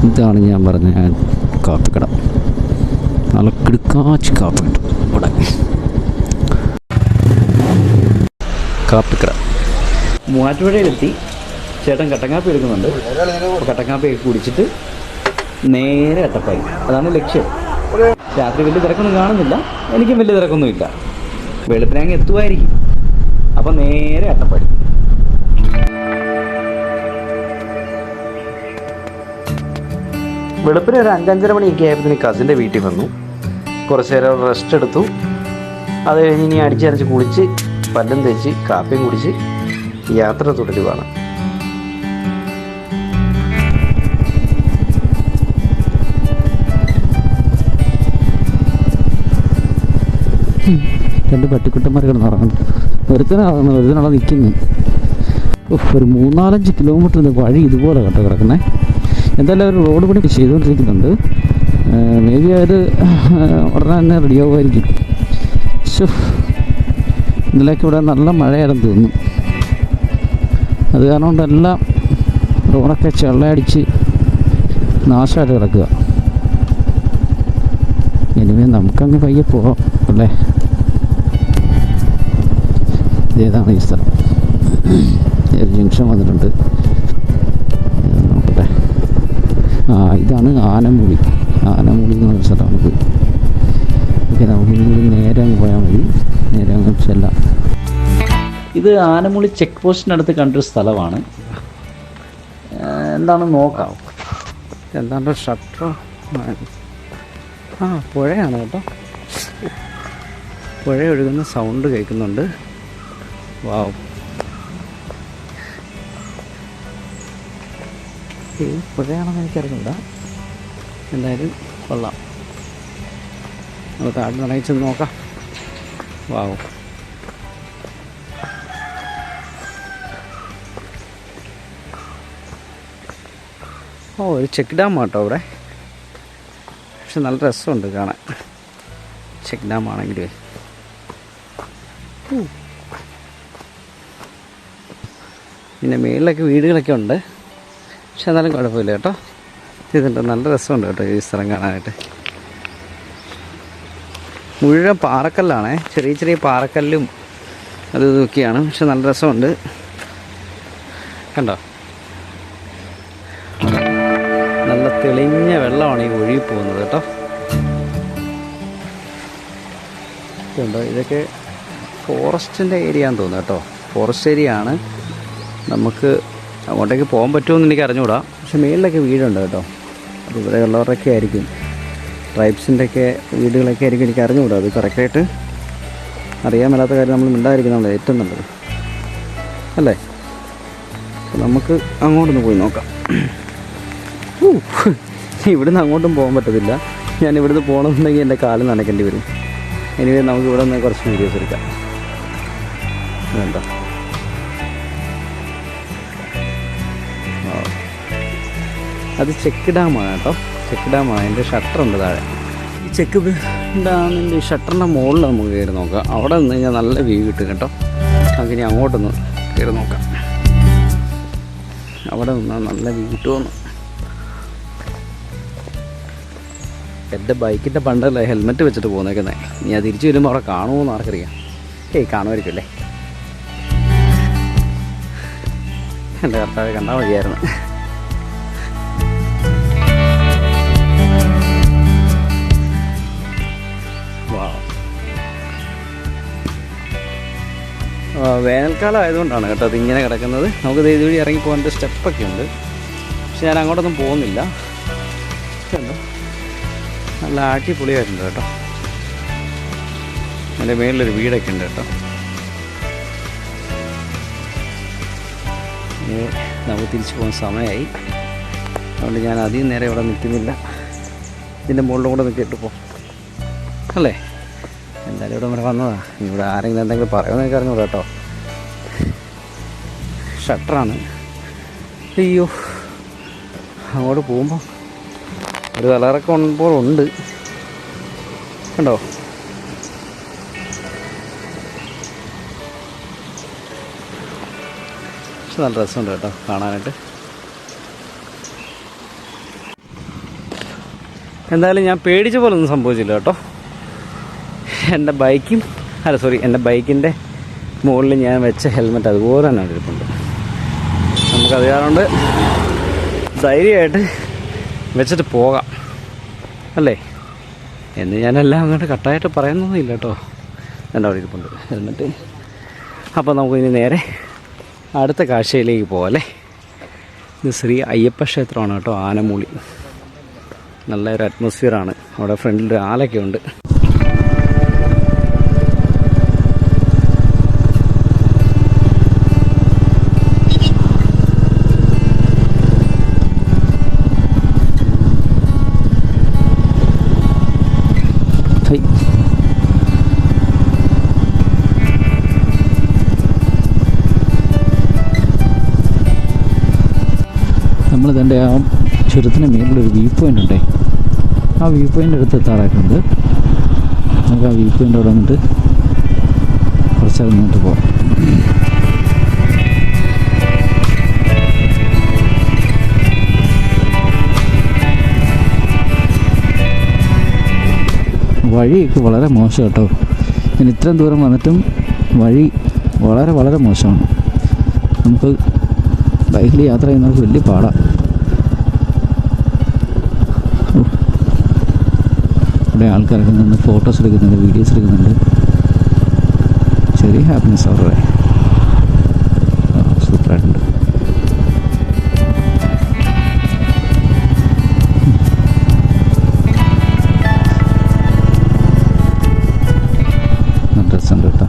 ഇതാണ് ഞാൻ പറഞ്ഞ കാപ്പിക്കട. നല്ല കിടുക്കാച്ചി കാപ്പി കിട്ടും ഇവിടെ. കാപ്പിക്കട മൂവാറ്റുപുഴയിലെത്തി. ചേട്ടൻ കട്ടൻകാപ്പി എടുക്കുന്നുണ്ട്. കട്ടൻകാപ്പി കുടിച്ചിട്ട് നേരെ അട്ടപ്പാടി, അതാണ് ലക്ഷ്യം. രാത്രി വലിയ തിരക്കൊന്നും കാണുന്നില്ല, എനിക്കും വലിയ തിരക്കൊന്നുമില്ല. വെളുപ്പിനങ്ങ് എത്തുമായിരിക്കും. അപ്പം നേരെ അട്ടപ്പാടി. വെളുപ്പിന് ഒരു 5-5:30 മണിയൊക്കെ ആയപ്പോൾ കസിൻ്റെ വീട്ടിൽ വന്നു. കുറച്ച് നേരം റെസ്റ്റ് എടുത്തു. അത് കഴിഞ്ഞ് ഇനി അടിച്ചരച്ച് കുളിച്ച് പല്ലും തേച്ച് കാപ്പിയും കുടിച്ച് യാത്ര തുടരുകയാണ്. രണ്ട് പട്ടിക്കുട്ടന്മാർ കിടന്നുറങ്ങുന്നു. ഒരുത്തനവിടെ നിൽക്കുന്നു. ഒരു 3-4 കിലോമീറ്റർ വഴി ഇതുപോലെ കിടക്കുന്നേ. എന്തായാലും അവർ റോഡ് പണി ചെയ്തുകൊണ്ടിരിക്കുന്നുണ്ട്. മേ ബി അവർ ഉടനെ തന്നെ റെഡിയാകുമായിരിക്കും. ഇന്നലേക്ക് ഇവിടെ നല്ല മഴയാണെന്ന് തോന്നുന്നു. അത് കാരണം കൊണ്ടെല്ലാം റോഡൊക്കെ ചെള്ളയടിച്ച് നാശമായിട്ട് കിടക്കുക. ഇനിമേ നമുക്കങ്ങ് പയ്യെ പോവാം അല്ലേ. ഇതേതാണ് ഈ സ്ഥലം. ജംഗ്ഷൻ വന്നിട്ടുണ്ട്. നോക്കട്ടെ. ഇതാണ് ആനമൂളി. ആനമൂളി എന്ന് പറഞ്ഞ സ്ഥലമാണിത്. ഓക്കെ, നമുക്ക് നേരെ അങ്ങ് പോയാൽ മതി. നേരെ അങ്ങ് ചെല്ലാം. ഇത് ആനമൂളി ചെക്ക് പോസ്റ്റിനടുത്ത് കണ്ടൊരു സ്ഥലമാണ്. എന്താണെന്ന് നോക്കാം. എന്താണ്ട് ഷട്ടർ. പുഴയാണ് കേട്ടോ. പുഴ ഒഴുകുന്ന സൗണ്ട് കേൾക്കുന്നുണ്ട്. വാവ്, ഈ പുഴയാണെന്ന് എനിക്കറിയില്ല. എന്തായാലും കൊള്ളാം. നമുക്ക് താഴെ നിറയിച്ച് നോക്കാം. വാവ്, ഒരു ചെക്ക് ഡാം കേട്ടോ അവിടെ. പക്ഷെ നല്ല രസമുണ്ട് കാണാൻ. ചെക്ക് ഡാം ആണെങ്കിലേ പിന്നെ മേളിലൊക്കെ വീടുകളൊക്കെ ഉണ്ട്. പക്ഷെ എന്നാലും കുഴപ്പമില്ല കേട്ടോ. ഇതുണ്ട്, നല്ല രസമുണ്ട് കേട്ടോ ഈ സ്ഥലം കാണാനായിട്ട്. മുഴുവൻ പാറക്കല്ലാണേ, ചെറിയ ചെറിയ പാറക്കല്ലും അത് ഇതൊക്കെയാണ്. പക്ഷെ നല്ല രസമുണ്ട്. കണ്ടോ, നല്ല തെളിഞ്ഞ വെള്ളമാണ് ഈ ഒഴുകി പോകുന്നത് കേട്ടോ. ഇതുണ്ടോ, ഇതൊക്കെ ഫോറസ്റ്റിൻ്റെ ഏരിയ ആണെന്ന് തോന്നുന്നു കേട്ടോ. ഫോറസ്റ്റ് ഏരിയ ആണ്. നമുക്ക് അങ്ങോട്ടേക്ക് പോകാൻ പറ്റുമെന്ന് എനിക്ക് അറിഞ്ഞുകൂടാ. പക്ഷെ മേളിലൊക്കെ വീടുണ്ട് കേട്ടോ. അത് ഇവിടെ ഉള്ളവരൊക്കെ ആയിരിക്കും, ട്രൈബ്സിൻ്റെയൊക്കെ വീടുകളൊക്കെ ആയിരിക്കും. എനിക്ക് അറിഞ്ഞുകൂടാ. അത് കറക്റ്റായിട്ട് അറിയാൻ മേലാത്ത കാര്യം നമ്മൾ മിണ്ടായിരിക്കുന്നതാണ് ഏറ്റവും നല്ലത് അല്ലേ. അപ്പോൾ നമുക്ക് അങ്ങോട്ടൊന്ന് പോയി നോക്കാം. ഇവിടുന്ന് അങ്ങോട്ടും പോകാൻ പറ്റത്തില്ല. ഞാൻ ഇവിടുന്ന് പോകണമെന്നുണ്ടെങ്കിൽ എൻ്റെ കാല് നനയ്ക്കേണ്ടി വരും. എനിവേ നമുക്ക് ഇവിടെ നിന്ന് കുറച്ച് വീഡിയോസ് എടുക്കാം. വേണ്ട, അത് ചെക്ക് ഡാമാണ് കേട്ടോ. ചെക്ക് ഡാമാണ്. അതിൻ്റെ ഷട്ടറുണ്ട് താഴെ. ഈ ചെക്ക് ഡാമിൻ്റെ ഷട്ടറിൻ്റെ മുകളിൽ നമുക്ക് കയറി നോക്കാം. അവിടെ നിന്ന് കഴിഞ്ഞാൽ നല്ല വ്യൂ കിട്ടും കേട്ടോ. നമുക്കിനി അങ്ങോട്ടൊന്ന് കയറി നോക്കാം. അവിടെ നിന്നാൽ നല്ല വ്യൂ കിട്ടുമെന്ന്. എൻ്റെ ബൈക്കിൻ്റെ പണ്ടല്ലേ ഹെൽമെറ്റ് വെച്ചിട്ട് പോകുന്നേക്കുന്നത്. ഇനി അത് തിരിച്ച് വരുമ്പോൾ അവിടെ കാണുമോയെന്ന് ആർക്കറിയാം. കാണുമായിരിക്കും അല്ലേ. എൻ്റെ കർത്താവ് കണ്ടാൽ മതിയായിരുന്നു. വേനൽക്കാലം ആയതുകൊണ്ടാണ് കേട്ടോ അതിങ്ങനെ കിടക്കുന്നത്. നമുക്ക് ഇതുവഴി ഇറങ്ങി പോകാൻ്റെ സ്റ്റെപ്പൊക്കെ ഉണ്ട്. പക്ഷെ ഞാൻ അങ്ങോട്ടൊന്നും പോകുന്നില്ല. നല്ല അടിപൊളിയായിട്ടുണ്ട് കേട്ടോ. എൻ്റെ മേളിലൊരു വീടൊക്കെ ഉണ്ട് കേട്ടോ. നമുക്ക് തിരിച്ചു പോകാൻ സമയമായി. അതുകൊണ്ട് ഞാൻ അധികം നേരം ഇവിടെ നിൽക്കുന്നില്ല. ഇതിൻ്റെ മുകളിലും കൂടെ നിൽക്കിട്ട് പോകും അല്ലേ. എന്തായാലും ഇവിടെ വരെ വന്നതാണ്. ഇവിടെ ആരെങ്കിലും എന്തെങ്കിലും പറയുമെന്ന് എനിക്ക് അറിഞ്ഞൂടാ കേട്ടോ. ഷട്ടറാണ്. അയ്യോ, അങ്ങോട്ട് പോകുമ്പോൾ ഒരു കളറൊക്കെ ഉണ്ട് കണ്ടോ. പക്ഷെ നല്ല രസമുണ്ട് കേട്ടോ കാണാനായിട്ട്. എന്തായാലും ഞാൻ പേടിച്ച പോലെ ഒന്നും സംഭവിച്ചില്ല കേട്ടോ. എൻ്റെ ബൈക്കിൻ്റെ മുകളിൽ ഞാൻ വെച്ച ഹെൽമെറ്റ് അതുപോലെ തന്നെ ഇരിപ്പുണ്ട്. നമുക്കത് കാരണം ധൈര്യമായിട്ട് വെച്ചിട്ട് പോകാം അല്ലേ എന്ന് ഞാനെല്ലാം അങ്ങോട്ട് കട്ടായിട്ട് പറയുന്നൊന്നുമില്ല കേട്ടോ. എൻ്റെ അവിടെ ഇരിപ്പുണ്ട് ഹെൽമെറ്റ്. അപ്പോൾ നമുക്കിനി നേരെ അടുത്ത കാഴ്ചയിലേക്ക് പോകാം അല്ലേ. ഇത് ശ്രീ അയ്യപ്പ ക്ഷേത്രമാണ് കേട്ടോ, ആനമൂളി. നല്ലൊരു അറ്റ്മോസ്ഫിയറാണ്. അവിടെ ഫ്രണ്ടിൽ ആലൊക്കെ ഉണ്ട്. നമ്മൾ ഇതിൻ്റെ ആ ചുരത്തിന് മേലിലൊരു വ്യൂ പോയിൻ്റ് ഉണ്ടേ. ആ വ്യൂ പോയിൻ്റ് അടുത്ത് എത്താറായിട്ടുണ്ട്. നമുക്ക് ആ വ്യൂ പോയിൻ്റ് അവിടെ വന്നിട്ട് കുറച്ച് മുന്നോട്ട് പോകാം. വഴിയൊക്കെ വളരെ മോശം കേട്ടോ. ഞാൻ ഇത്രയും ദൂരം വന്നിട്ടും വഴി വളരെ വളരെ മോശമാണ്. നമുക്ക് ബൈക്കിൽ യാത്ര ചെയ്യുന്നവർക്ക് വലിയ പാടാണ്. ഇവിടെ ആൾക്കാരൊക്കെ നിന്ന് ഫോട്ടോസ് എടുക്കുന്നുണ്ട്, വീഡിയോസ് എടുക്കുന്നുണ്ട്. ചെറിയ ഹാപ്പിനെസ് അവരുടെ സൂപ്പറായിട്ടുണ്ട്. ഡ്രസ്സുണ്ട് കേട്ടോ.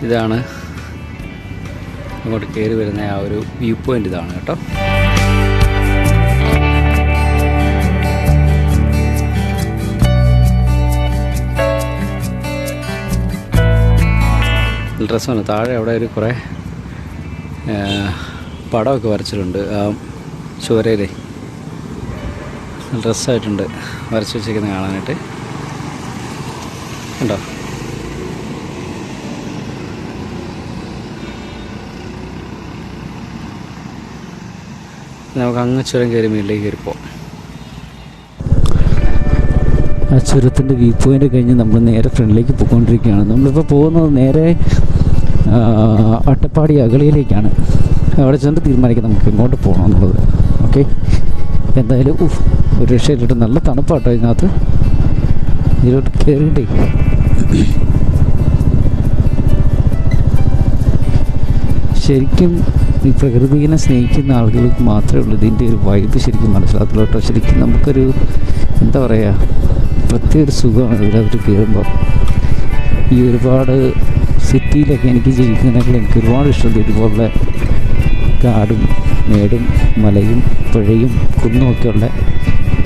ഇതാണ് അങ്ങോട്ട് കയറി വരുന്ന ആ ഒരു വ്യൂ പോയിൻ്റ്. ഇതാണ് കേട്ടോ. ഡ്രസ്സാണ്. താഴെ അവിടെ ഒരു കുറേ പടമൊക്കെ വരച്ചിട്ടുണ്ട്. ആ ചുവരയിലെ ഡ്രസ്സായിട്ടുണ്ട് വരച്ച് വെച്ചിരിക്കുന്നത് കാണാനായിട്ട്. ഉണ്ടോ? നമുക്ക് അങ്ങ് ചുരം കയറി മുകളിലേക്ക് കയറിപ്പോവാം. ആ ചുരത്തിൻ്റെ വ്യൂ പോയിൻ്റ് കഴിഞ്ഞ് നമ്മൾ നേരെ ഫ്രണ്ടിലേക്ക് പോയിക്കൊണ്ടിരിക്കുകയാണ്. നമ്മളിപ്പോൾ പോകുന്നത് നേരെ അട്ടപ്പാടി അഗളിയിലേക്കാണ്. അവിടെ ചെന്ന് തീരുമാനിക്കാം നമുക്ക് ഇങ്ങോട്ട് പോകണം എന്നുള്ളത്. ഓക്കെ, എന്തായാലും ഒരു രക്ഷയിലിട്ട് നല്ല തണുപ്പാട്ടോ ഇതിനകത്ത്. ഇതിലോട്ട് കയറിയിട്ടേ ശരിക്കും ഈ പ്രകൃതിയെ സ്നേഹിക്കുന്ന ആളുകൾക്ക് മാത്രമേ ഉള്ളൂ ഇതിൻ്റെ ഒരു വൈബ് ശരിക്കും മനസ്സിലാക്കുള്ളൂ കേട്ടോ. ശരിക്കും നമുക്കൊരു എന്താ പറയുക, പ്രത്യേക ഒരു സുഖമാണ് ഇതിനകത്ത് കയറുമ്പോൾ. ഈ ഒരുപാട് സിറ്റിയിലൊക്കെ എനിക്ക് ജീവിക്കുന്നതിനേക്കാൾ എനിക്ക് ഒരുപാട് ഇഷ്ടമുണ്ട് ഇതുപോലുള്ള കാടും മേടും മലയും പുഴയും കുന്നും ഒക്കെ ഉള്ള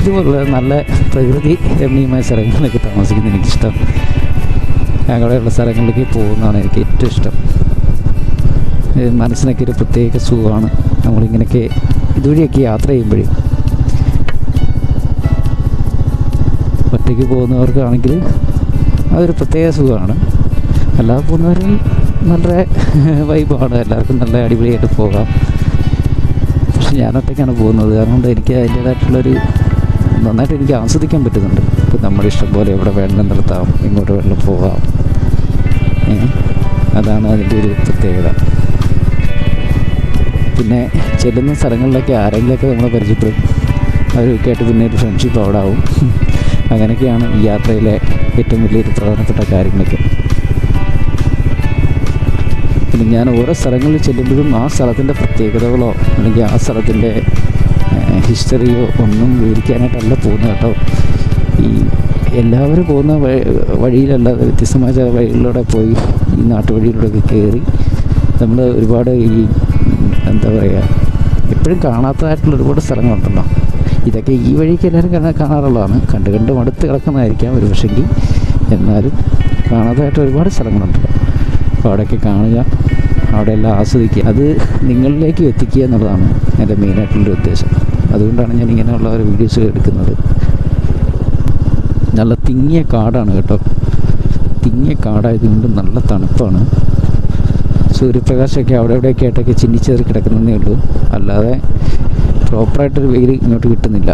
ഇതുപോലുള്ള നല്ല പ്രകൃതി രമണീയമായ സ്ഥലങ്ങളിലൊക്കെ താമസിക്കുന്നത് എനിക്കിഷ്ടം. അങ്ങനെയുള്ള സ്ഥലങ്ങളിലേക്ക് പോകുന്നതാണ് എനിക്ക് ഏറ്റവും ഇഷ്ടം. മനസ്സിനൊക്കെ ഒരു പ്രത്യേക സുഖമാണ് നമ്മളിങ്ങനെയൊക്കെ ഇതുവഴിയൊക്കെ യാത്ര ചെയ്യുമ്പോഴേ. ഒറ്റയ്ക്ക് പോകുന്നവർക്കാണെങ്കിൽ അതൊരു പ്രത്യേക സുഖമാണ്. അല്ലാതെ പോകുന്നവരും നല്ല വൈബാണ്, എല്ലാവർക്കും നല്ല അടിപൊളിയായിട്ട് പോകാം. പക്ഷെ ഞാൻ ഒറ്റയ്ക്കാണ് പോകുന്നത്, കാരണം കൊണ്ട് എനിക്ക് അതിൻ്റേതായിട്ടുള്ളൊരു നന്നായിട്ട് എനിക്ക് ആസ്വദിക്കാൻ പറ്റുന്നുണ്ട്. ഇപ്പം നമ്മുടെ ഇഷ്ടം പോലെ എവിടെ വേണം നിർത്താം, ഇങ്ങോട്ട് വേണം പോകാം. അതാണ് അതിൻ്റെ ഒരു പ്രത്യേകത. പിന്നെ ചെല്ലുന്ന സ്ഥലങ്ങളിലൊക്കെ ആരെങ്കിലുമൊക്കെ നമ്മൾ പരിചയപ്പെടും, അവരൊക്കെ ആയിട്ട് പിന്നെ ഒരു ഫ്രണ്ട്ഷിപ്പ് അവിടെ ആവും. അങ്ങനെയൊക്കെയാണ് ഈ യാത്രയിലെ ഏറ്റവും വലിയൊരു പ്രധാനപ്പെട്ട കാര്യങ്ങളൊക്കെ. പിന്നെ ഞാൻ ഓരോ സ്ഥലങ്ങളിൽ ചെല്ലുമ്പോഴും ആ സ്ഥലത്തിൻ്റെ പ്രത്യേകതകളോ അല്ലെങ്കിൽ ആ സ്ഥലത്തിൻ്റെ ഹിസ്റ്ററിയോ ഒന്നും വിവരിക്കാനായിട്ടല്ല പോകുന്നത് കേട്ടോ. ഈ എല്ലാവരും പോകുന്ന വഴിയിലല്ലാതെ വ്യത്യസ്തമായ ചില വഴികളിലൂടെ പോയി ഈ നാട്ടുവഴിയിലൂടെയൊക്കെ കയറി നമ്മൾ ഒരുപാട് ഈ എന്താ പറയുക, എപ്പോഴും കാണാത്തതായിട്ടുള്ള ഒരുപാട് സ്ഥലങ്ങളുണ്ടല്ലോ. ഇതൊക്കെ ഈ വഴിക്ക് എല്ലാവരും കാണാറുള്ളതാണ്, കണ്ട് മടുത്ത് കിടക്കുന്നതായിരിക്കാം ഒരു പക്ഷെങ്കിൽ, എന്നാലും കാണാത്തതായിട്ട് ഒരുപാട് സ്ഥലങ്ങളുണ്ടല്ലോ. അപ്പോൾ അവിടെയൊക്കെ കാണുക, അവിടെ എല്ലാം ആസ്വദിക്കുക. അത് നിങ്ങളിലേക്ക് എത്തിക്കുക എന്നുള്ളതാണ് എൻ്റെ മെയിനായിട്ടുള്ളൊരു ഉദ്ദേശം. അതുകൊണ്ടാണ് ഞാൻ ഇങ്ങനെയുള്ള ഒരു വീഡിയോസ് എടുക്കുന്നത്. നല്ല തിങ്ങിയ കാടാണ് കേട്ടോ. തിങ്ങിയ കാടായതുകൊണ്ട് നല്ല തണുപ്പാണ്. സൂര്യപ്രകാശമൊക്കെ അവിടെ എവിടെയൊക്കെ ആയിട്ടൊക്കെ ചിന്നിച്ചേറി കിടക്കുന്നതേ ഉള്ളൂ. അല്ലാതെ പ്രോപ്പറായിട്ടൊരു വെയിൽ ഇങ്ങോട്ട് കിട്ടുന്നില്ല.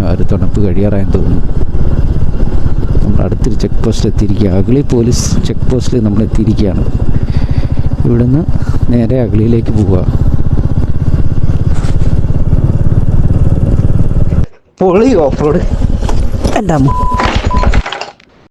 ആ ഒരു തണുപ്പ് കഴിയാറായെന്ന് തോന്നുന്നു. നമ്മൾ അടുത്തൊരു ചെക്ക് പോസ്റ്റ് എത്തിയിരിക്കുക. അഗളി പോലീസ് ചെക്ക് പോസ്റ്റിൽ നമ്മൾ എത്തിയിരിക്കുകയാണ്. ഇവിടുന്ന് നേരെ അഗളിയിലേക്ക് പോവുക. പൊളി ഓഫ് റോഡ്. എൻ്റെ അമ്മ